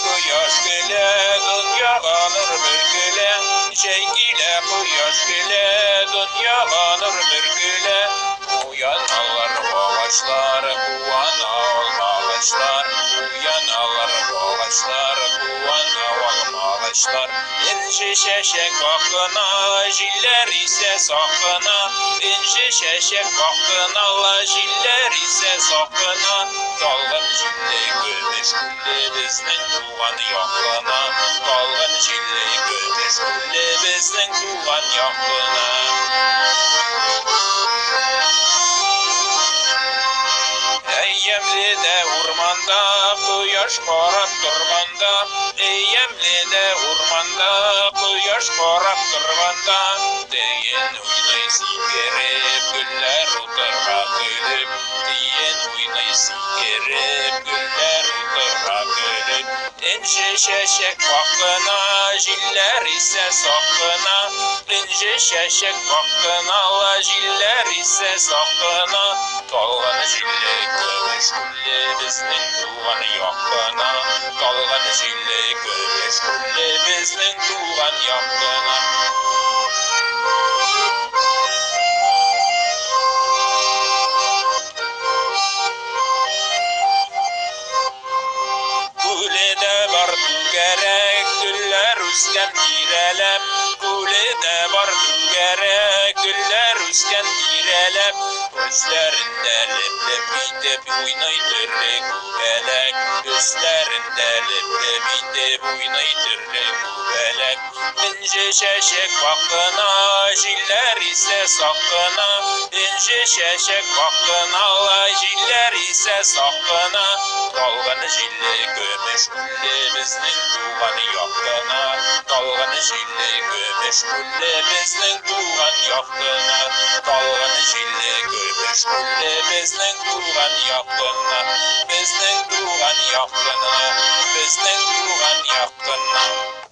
кояш көлә, дөньяга нур бөркелә. Җәй килә, кояш көлә, дөньяга нур бөркелә. Уяналар агачлар, куана алмагачлар. Уяналар агачлар, куана алмагачлар. Инҗе чәчәк бакына, җилләр исә сакына. Инҗе чәчәк бакына, җилләр исә сакына. Талгын җилле көмеш күлле безнең туган якына. Талгын җилле көмеш күлле безнең туган якына. Әйемледә урманда, кояш карап торганда. Әйемледә урманда, кояш карап торганда. Тиен уйный сикереп, гөлләр утырга көлеп. Тиен уйный сикереп, гөлләр утырга көлеп. Инҗе чәчәк бакына, җилләр исә сакына. Инҗе чәчәк бакына, җилләр исә сакына. Талгын җилле көмеш күлле безнең туган якына. Талгын җилле көмеш күлле безнең туган якына. Күледә бар түгәрәк, гөлләр үскән тирәләп. Күледә бар түгәрәк, гөлләр үскән тирәләп. Üstlərində lep-lep itib uynay türlü күбәләк. Üstlərində lep-lep itib uynay türlü күбәләk. İnci çəçək baxına, jillər isə saqına. İnci çəçək baxına, jillər isə saqına. Dalğın jilli gömüş күлле безнең туган якына. Dalğın jilli gömüş күлле безнең туган якына. Dalğın jilli gömüş күлле безнең туган якына. Безнең туган якына. Безнең туган якына.